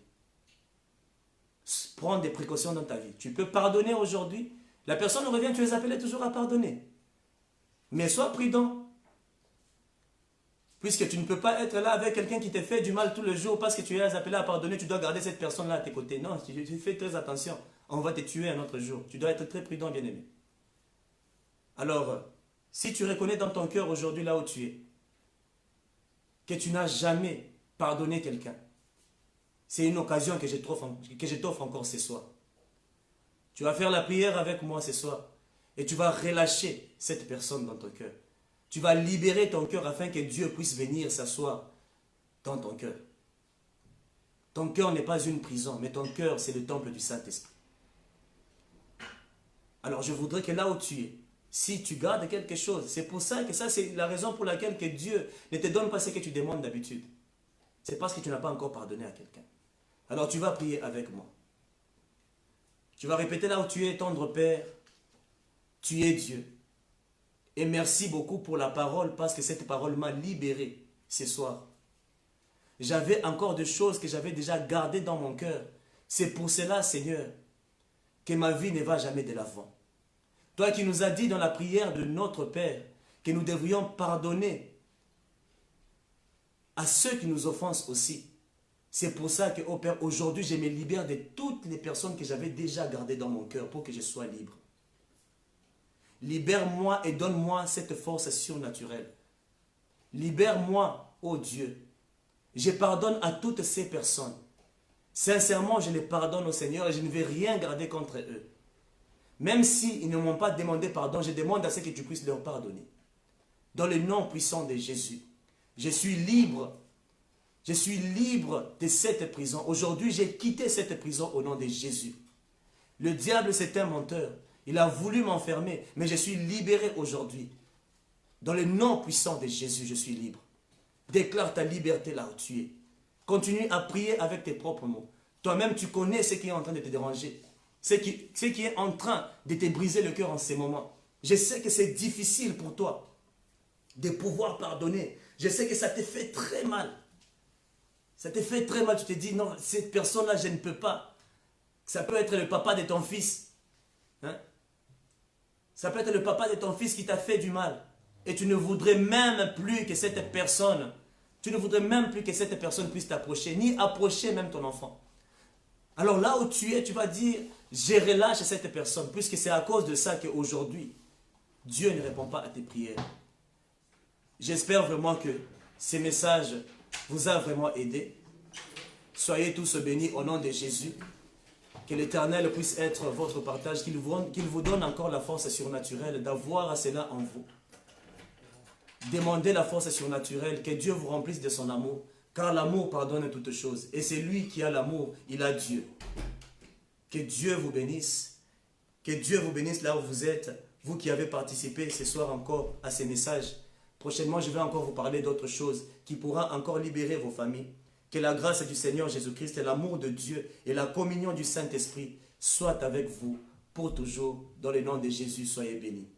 Prends des précautions dans ta vie. Tu peux pardonner aujourd'hui. La personne revient, tu es appelé toujours à pardonner. Mais sois prudent. Puisque tu ne peux pas être là avec quelqu'un qui te fait du mal tout le jour parce que tu es appelé à pardonner, tu dois garder cette personne-là à tes côtés. Non, tu fais très attention. On va te tuer un autre jour. Tu dois être très prudent, bien-aimé. Alors, si tu reconnais dans ton cœur aujourd'hui là où tu es, que tu n'as jamais pardonné quelqu'un, c'est une occasion que je t'offre encore ce soir. Tu vas faire la prière avec moi ce soir et tu vas relâcher cette personne dans ton cœur. Tu vas libérer ton cœur afin que Dieu puisse venir s'asseoir dans ton cœur. Ton cœur n'est pas une prison, mais ton cœur, c'est le temple du Saint-Esprit. Alors je voudrais que là où tu es, si tu gardes quelque chose, c'est pour ça que ça c'est la raison pour laquelle que Dieu ne te donne pas ce que tu demandes d'habitude. C'est parce que tu n'as pas encore pardonné à quelqu'un. Alors tu vas prier avec moi. Tu vas répéter là où tu es, tendre Père, tu es Dieu. Et merci beaucoup pour la parole parce que cette parole m'a libéré ce soir. J'avais encore des choses que j'avais déjà gardées dans mon cœur. C'est pour cela, Seigneur, que ma vie ne va jamais de l'avant. Toi qui nous as dit dans la prière de notre Père que nous devrions pardonner à ceux qui nous offensent aussi. C'est pour ça que, oh Père, aujourd'hui, je me libère de toutes les personnes que j'avais déjà gardées dans mon cœur pour que je sois libre. Libère-moi et donne-moi cette force surnaturelle. Libère-moi, ô Dieu. Je pardonne à toutes ces personnes. Sincèrement, je les pardonne au Seigneur et je ne vais rien garder contre eux. Même s'ils ne m'ont pas demandé pardon, je demande à ce que tu puisses leur pardonner. Dans le nom puissant de Jésus, je suis libre. Je suis libre de cette prison. Aujourd'hui, j'ai quitté cette prison au nom de Jésus. Le diable, c'est un menteur. Il a voulu m'enfermer, mais je suis libéré aujourd'hui. Dans le nom puissant de Jésus, je suis libre. Déclare ta liberté là où tu es. Continue à prier avec tes propres mots. Toi-même, tu connais ce qui est en train de te déranger. Ce qui est en train de te briser le cœur en ces moments. Je sais que c'est difficile pour toi de pouvoir pardonner. Je sais que ça te fait très mal. Ça te fait très mal. Tu te dis, non, cette personne-là, je ne peux pas. Ça peut être le papa de ton fils. Hein? Ça peut être le papa de ton fils qui t'a fait du mal. Et tu ne voudrais même plus que cette personne, puisse t'approcher, ni approcher même ton enfant. Alors là où tu es, tu vas dire, je relâche cette personne, puisque c'est à cause de ça qu'aujourd'hui, Dieu ne répond pas à tes prières. J'espère vraiment que ces messages vous a vraiment aidé. Soyez tous bénis au nom de Jésus. Que l'Éternel puisse être votre partage, qu'il vous donne encore la force surnaturelle d'avoir cela en vous. Demandez la force surnaturelle, que Dieu vous remplisse de son amour, car l'amour pardonne toutes choses. Et c'est lui qui a l'amour, il a Dieu. Que Dieu vous bénisse. Que Dieu vous bénisse là où vous êtes. Vous qui avez participé ce soir encore à ces messages. Prochainement, je vais encore vous parler d'autres choses qui pourra encore libérer vos familles. Que la grâce du Seigneur Jésus-Christ et l'amour de Dieu et la communion du Saint-Esprit soient avec vous pour toujours. Dans le nom de Jésus, soyez bénis.